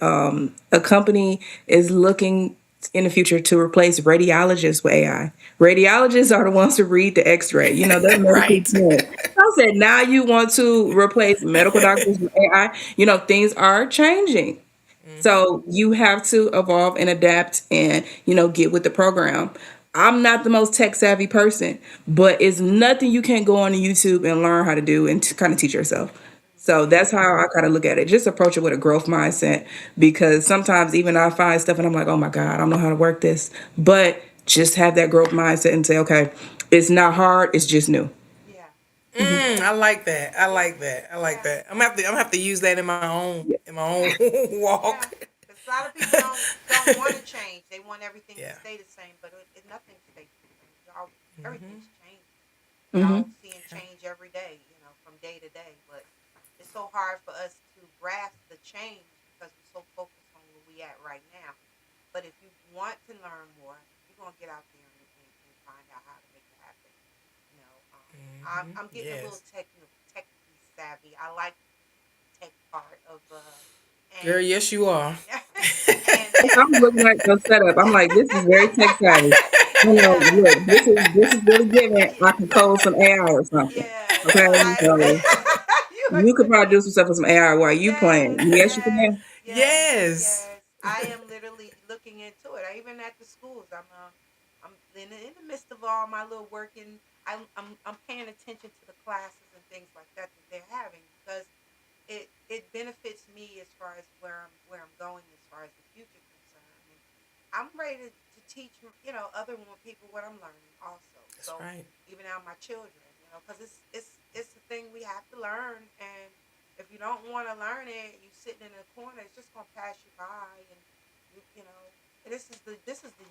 a company is looking in the future to replace radiologists with AI. Radiologists are the ones who read the X-ray. They're medically Right. trained. I said, now you want to replace medical doctors with AI. Things are changing. So you have to evolve and adapt and, get with the program. I'm not the most tech savvy person, but it's nothing you can't go on YouTube and learn how to do and to kind of teach yourself. So that's how I kind of look at it. Just approach it with a growth mindset, because sometimes even I find stuff and I'm like, oh my God, I don't know how to work this. But just have that growth mindset and say, okay, it's not hard, it's just new. Yeah. I like that. I like that. I like that. I'm gonna have to use that in my own Yeah. walk. Because a lot of people don't want to change. They want everything to Yeah. stay the same, but nothing stays the same. Everything's changing. Hmm. Y'all seeing change every day, from day to day. But it's so hard for us to grasp the change because we're so focused on where we at right now. But if you want to learn more, you're gonna get out there and find out how to make it happen. I'm getting a little Yes. technically savvy. I like the tech part of Girl, and yes, you are. and I'm looking at the setup. I'm like, this is very tech savvy. You know, yeah. look, this is really giving. I can code some AI or something. Yeah, so Okay, I so you are you could so probably do some stuff with some AI while you playing. yes, Yes, you yes, can. yes, Yes. yes. I am literally looking into it. I even at the schools. I'm in the midst of all my little working. I'm paying attention to the classes and things like that they're having because it benefits me as far as where I'm going as far as the future concerned. And I'm ready to teach other more people what I'm learning also. That's So right. even out my children, because it's the thing we have to learn. And if you don't want to learn it, you sitting in a corner, it's just gonna pass you by. And you know, this is the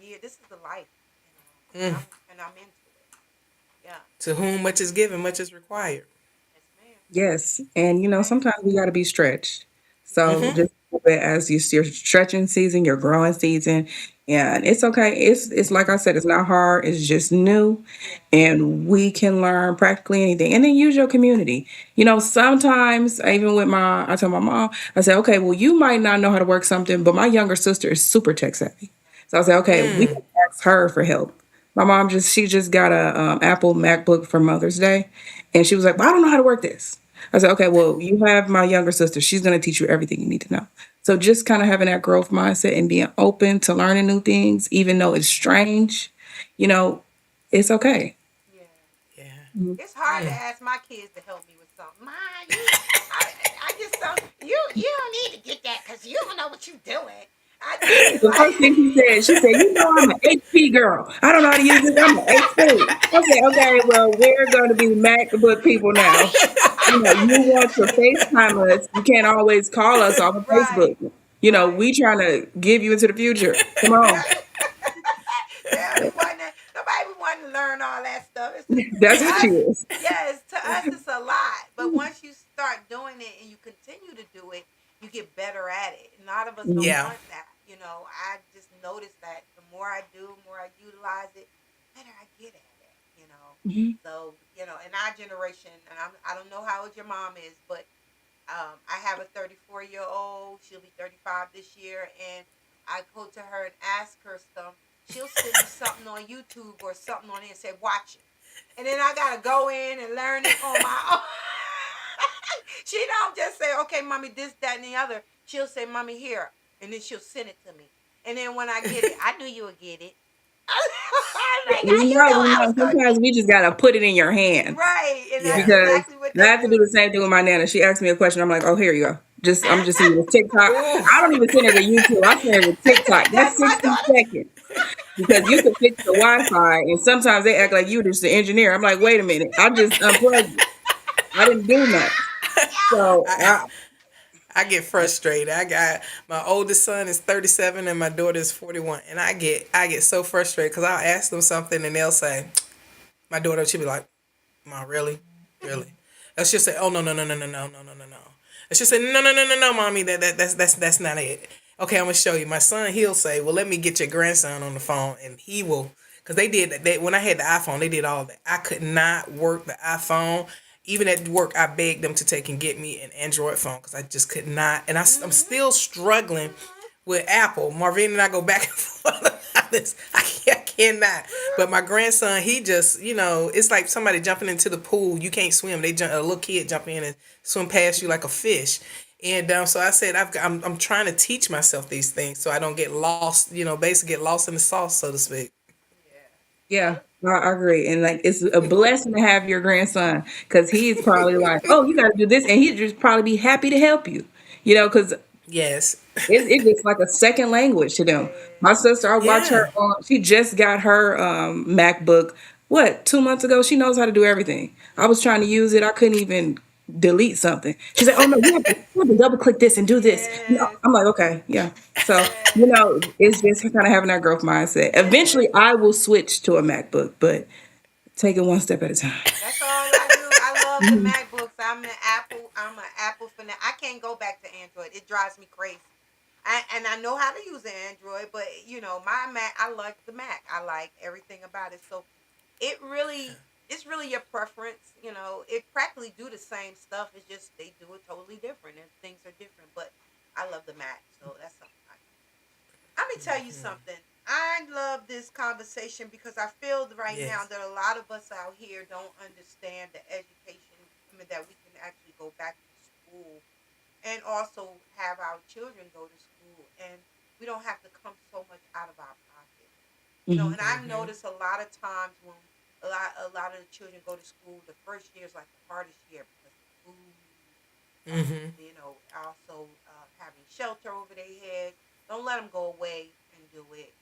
year, this is the life, Mm. and I'm into it. Yeah. To whom much is given, much is required. Yes, ma'am. Yes, and Yes, ma'am. sometimes we got to be stretched. So Mm-hmm. just think of it as your stretching season, your growing season, and it's okay. It's like I said, it's not hard. It's just new, Yeah. and we can learn practically anything. And then use your community. Sometimes even with I tell my mom, I say, okay, well, you might not know how to work something, but my younger sister is super tech savvy. So I say, okay, we Mm. can ask her for help. My mom she just got a Apple MacBook for Mother's Day, and she was like, well, I don't know how to work this. I said, okay, well, you have my younger sister. She's going to teach you everything you need to know. So just kind of having that growth mindset and being open to learning new things, even though it's strange, you know, it's okay. Yeah. Yeah. Mhm. It's hard to Mm. ask my kids to help me with something. Ma, I just don't. You don't need to get that because you don't know what you're doing. I just be The first thing she said, I'm an HP girl. I don't know how to use this. I'm an HP. I said, okay, well, we're going to be MacBook people now. You want to FaceTime us. You can't always call us off of right, Facebook. right. We trying to give you into the future. Come on. Nobody be wanting to learn all that stuff. It's to That's what she us, is. yes, to us it's a lot. But once you start doing it and you continue to do it, you get better at it. And a lot of us don't Yeah. want that. I just noticed that the more I do, the more I utilize it, the better I get at it. Mhm. So in our generation, and I don't know how old your mom is, but I have a 34-year-old. She'll be 35 this year, and I go to her and ask her stuff. She'll send me something on YouTube or something on it and say, "Watch it," and then I gotta go in and learn it on my own. She don't just say, "Okay, mommy, this, that, and the other." She'll say, "Mommy, here," and then she'll send it to me. And then when I get it, I knew you would get it. I'm like, We how you know, know we I know. was gonna Sometimes get we just gotta put it in your hands. right, and that's Yeah. Because exactly what I they have to do the do. same thing with my nana. She asked me a question. I'm like, oh, here you go. I'm just using TikTok. Ooh. I don't even send her to YouTube. I send her to TikTok. That's That's my 60 daughter. seconds. Because you can fix the Wi-Fi, and sometimes they act like you're just the engineer. I'm like, wait a minute. I just unplugged it. I didn't do much. So I, I get frustrated. I got my oldest son is 37 and my daughter is 41, and I get so frustrated because I'll ask them something and they'll say, my daughter, she'll be like, "Mom, really, really?" And she'll say, "Oh, no, no, no, no, no, no, no, no, no, no." And she'll say, "No, no, no, no, no, mommy, that's not it." Okay, I'm gonna show you. My son, he'll say, "Well, let me get your grandson on the phone," and he will, because they when I had the iPhone, they did all that. I could not work the iPhone. Even at work, I begged them to take and get me an Android phone because I just could not, and I'm still struggling with Apple. Marvin and I go back and forth about this. I cannot. But my grandson, he just, it's like somebody jumping into the pool. You can't swim. A little kid jump in and swim past you like a fish. And so I said, I'm trying to teach myself these things so I don't get lost. Basically get lost in the sauce, so to speak. yeah, I agree. And like, it's a blessing to have your grandson because he's probably like, oh, you got to do this. And he'd just probably be happy to help you, because Yes. it's just like a second language to them. Yeah. My sister, I watch her Yeah. she just got her MacBook, 2 months ago? She knows how to do everything. I was trying to use it. I couldn't even delete something. She said, oh no, you have to double click this and do this. Yes. I'm like, okay, yeah. So, Yes. it's just kind of having that growth mindset. Yes. Eventually I will switch to a MacBook, but take it one step at a time. That's all I do. I love the Mhm. MacBooks. I'm an Apple fanatic. I can't go back to Android. It drives me crazy. And I know how to use an Android, but my Mac, I like the Mac. I like everything about it. So it really it's really your preference. You know, it practically do the same stuff. It's just they do it totally different, and things are different. But I love the Mac, so that's something. Let me tell you something. I love this conversation because I feel right now Yes. that a lot of us out here don't understand the education. I mean, that we can actually go back to school and also have our children go to school, and we don't have to come so much out of our pocket. You know, Mhm. and I've noticed a lot of times when a lot of the children go to school, the first year is like the hardest year because of food, also having shelter over their head. Don't let them go away and do it,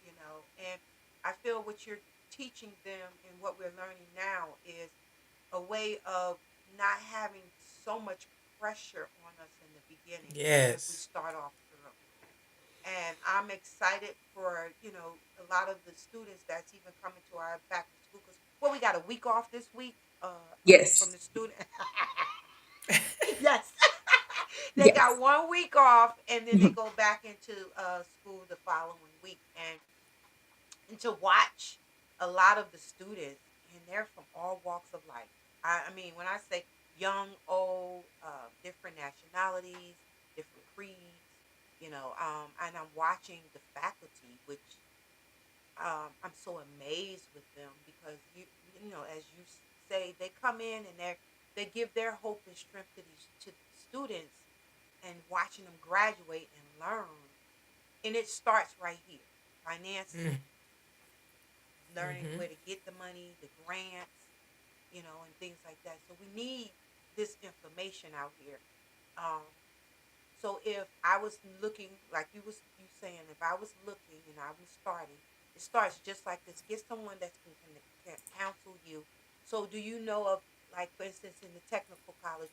And I feel what you're teaching them and what we're learning now is a way of not having so much pressure on us in the beginning if we Yes. start off early. And I'm excited for, a lot of the students that's even coming to our back to school because, well, we got a week off this week from Yes. the student. Yes. They got Yes. 1 week off and then they Mhm. go back into school the following week. And to watch a lot of the students, and they're from all walks of life. I mean, when I say young, old, different nationalities, different creeds, and I'm watching the faculty, which I'm so amazed with them because as you say, they come in and they give their hope and strength to the students, and watching them graduate and learn, and it starts right here, finances, Mm. learning where to get the money, the grants, and things like that. So we need this information out here. Um, so if I was looking, like you saying, if I was looking and I was starting, it starts just like this. Get someone that can counsel you. So do you know of, like, for instance, in the technical college,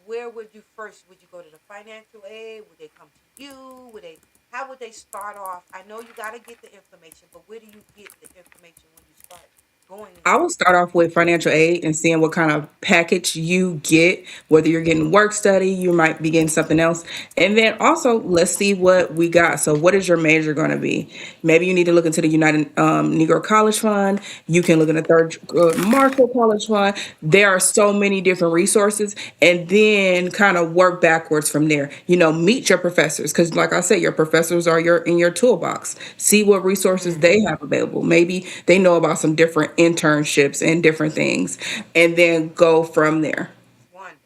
where would you first? Would you go to the financial aid? Would they come to you? Would they? How would they start off? I know you got to get the information, but where do you get the information when you start going I into would start off with financial aid and seeing what kind of package you get, whether you're getting work study, you might be getting something else. And then also, let's see what we got. So, what is your major going to be? Maybe you need to look into the United Negro College Fund. You can look in the Third Marshall College Fund. There are so many different resources. And then kind of work backwards from there. Meet your professors because, like I said, your professors are in your toolbox. See what resources they have available. Maybe they know about some different internships and different things, and then go from there. wonderful?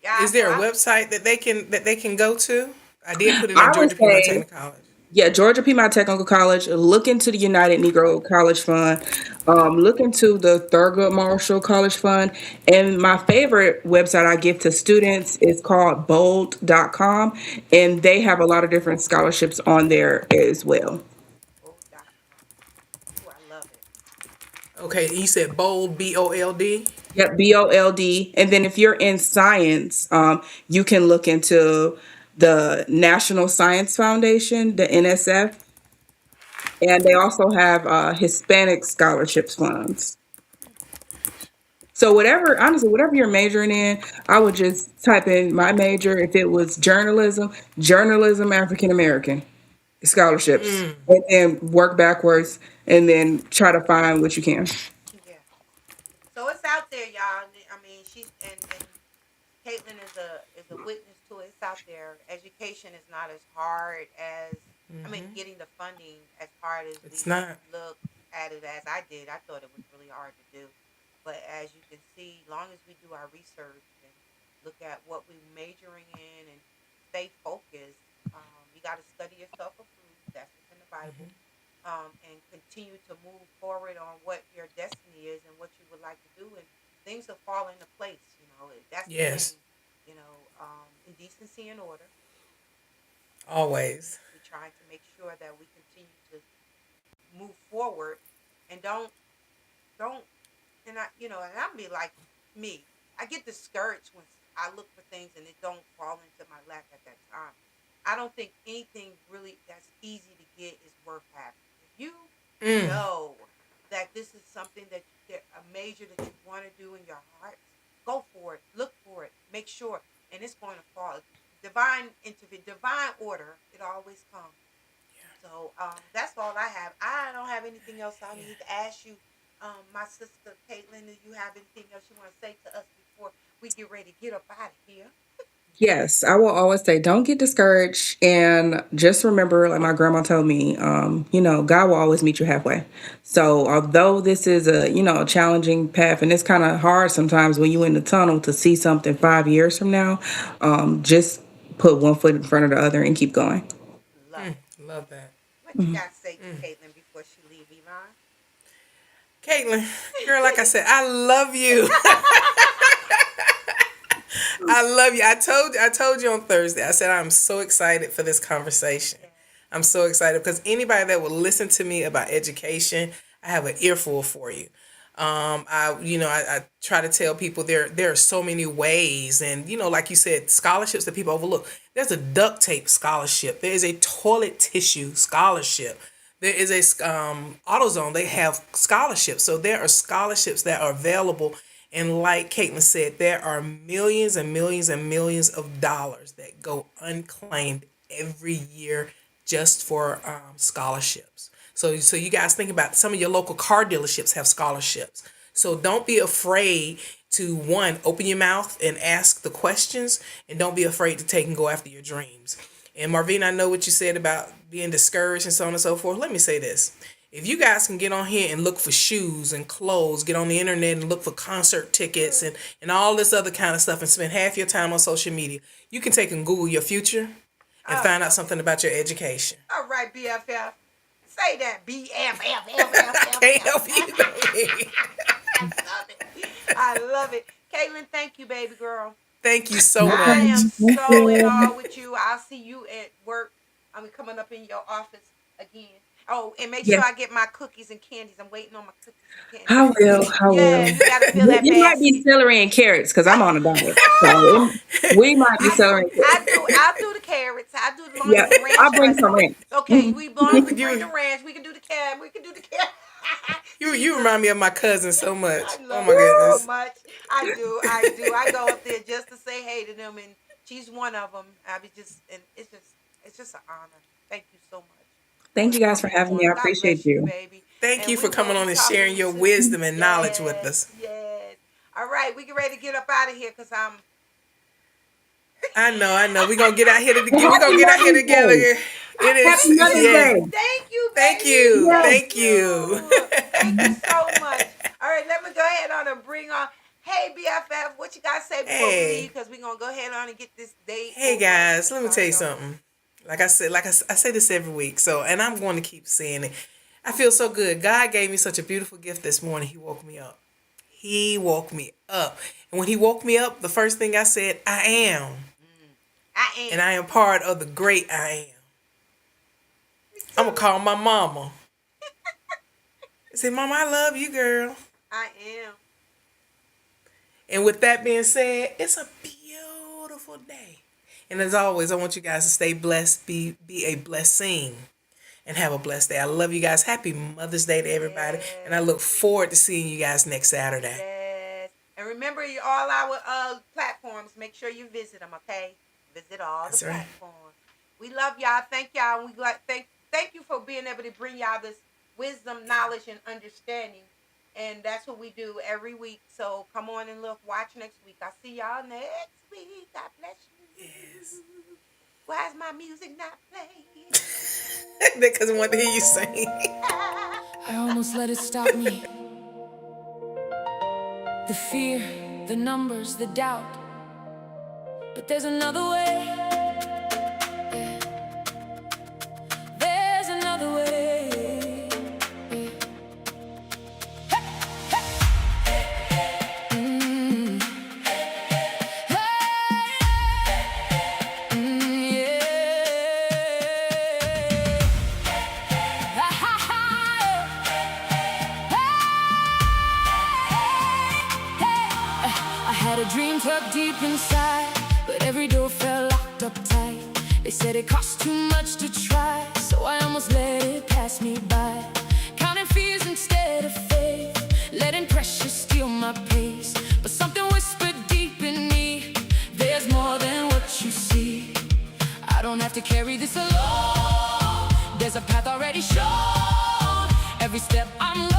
Yeah, Is so there a website that they can go to? I did put it I in would Georgia Piedmont say, Technical College. yeah, Georgia Piedmont Technical College. Look into the United Negro College Fund. Look into the Thurgood Marshall College Fund. And my favorite website I give to students is called bold.com. And they have a lot of different scholarships on there as well. bold.com. Oh, I love it. Okay, you said Bold, BOLD. Yep, BOLD. And then if you're in science, you can look into the National Science Foundation, the NSF, and they also have Hispanic scholarships funds. So whatever, honestly, whatever you're majoring in, I would just type in my major. If it was journalism, African American scholarships, and then work backwards, and then try to find what you can. Yeah. So it's out there, y'all. I mean, and Caitlin is a witness to it. It's out there. Education is not as hard as, I mean, getting the funding as hard as It's we not. look at it as I did. I thought it was really hard to do, but as you can see, long as we do our research and look at what we're majoring in and stay focused, you got to study yourself approved. That's what's in the Bible. And continue to move forward on what your destiny is and what you would like to do, and things will fall into place. That's the Yes, thing. In decency and order, always. we're trying to make sure that we continue to move forward and don't and I'm be like me. I get discouraged when I look for things and it don't fall into my lap at that time. I don't think anything really that's easy to get is worth having. If you Mm. know that this is something that a major that you want to do in your heart, go for it. Look for it. Make sure, and it's going to fall. Divine interview, divine order. It always comes. So that's all I have. I don't have anything else I need to ask you. My sister Katelyn, do you have anything else you want to say to us before we get ready to get up out of here? Yes, I will always say, don't get discouraged, and just remember, like my grandma told me, God will always meet you halfway. So, although this is a challenging path, and it's kind of hard sometimes when you're in the tunnel to see something 5 years from now, just put one foot in front of the other and keep going. Love that. What you got to say to Katelyn before she leave, Yvonne? Caitlin, girl, like I said, I love you. I love you. I told you on Thursday. I said I'm so excited for this conversation. I'm so excited because anybody that will listen to me about education, I have an earful for you. I try to tell people there are so many ways, and like you said, scholarships that people overlook. There's a duct tape scholarship. There is a toilet tissue scholarship. There is a AutoZone. They have scholarships. So there are scholarships that are available. And like Katelyn said, there are millions and millions and millions of dollars that go unclaimed every year just for scholarships. So you guys think about some of your local car dealerships have scholarships. So don't be afraid to, one, open your mouth and ask the questions, and don't be afraid to take and go after your dreams. And Marvina, I know what you said about being discouraged and so on and so forth. Let me say this. If you guys can get on here and look for shoes and clothes, get on the internet and look for concert tickets and all this other kind of stuff and spend half your time on social media, you can take and Google your future and find out something about your education. All right, BFF. Say that, BFF. I can't help you. I love it. I love it. Katelyn, thank you, baby girl. Thank you so much. I am so in awe with you. I'll see you at work. I'm coming up in your office again. Oh, and make sure I get my cookies and candies. I'm waiting on my cookies and candies. I will. You gotta fill that You might be celery and carrots because I'm on a diet. So we might be celery and carrots. I'll do the carrots. I'll do the ranch. I'll bring some ranch. Okay, we bring the ranch. We can do the carrot. We can do the carrot. You remind me of my cousin so much. I love my goodness. so much. I do. I go up there just to say hey to them, and she's one of them. It's just an honor. Thank you so much. Thank you guys for having me. I appreciate you. Baby. Thank you for coming on and sharing your wisdom and knowledge with us. Yes. All right, we get ready to get up out of here because I know. We're gonna get out here together. We're gonna get out here together. It is. Day. Thank you, baby. Thank you. Yes. Thank you so much. All right, let me go ahead on and bring on. Hey, BFF, what you guys say before we leave? Because we're gonna go ahead on and get this date. Hey guys, let me tell you something. Like I say this every week. So, and I'm going to keep saying it. I feel so good. God gave me such a beautiful gift this morning. He woke me up. And when he woke me up, the first thing I said, I am. And I am part of the great I am. I'm going to call my mama. I said, Mama, I love you, girl. I am. And with that being said, it's a beautiful day. And as always, I want you guys to stay blessed, be a blessing, and have a blessed day. I love you guys. Happy Mother's Day to everybody. Yes. And I look forward to seeing you guys next Saturday. Yes. And remember, all our platforms, make sure you visit them, okay? Visit all the platforms. We love y'all. Thank y'all. And thank you for being able to bring y'all this wisdom, knowledge, and understanding. And that's what we do every week. So come on and watch next week. I'll see y'all next week. God bless you. Yes. Why is my music not playing? Because I want to hear you sing. I almost let it stop me. The fear, the numbers, the doubt. But there's another way. Yeah. There's another way. Dream tucked deep inside, but every door felt locked up tight. They said it cost too much to try, so I almost let it pass me by. Counting fears instead of faith, letting pressure steal my pace. But something whispered deep in me, there's more than what you see. I don't have to carry this alone. There's a path already shown. Every step I'm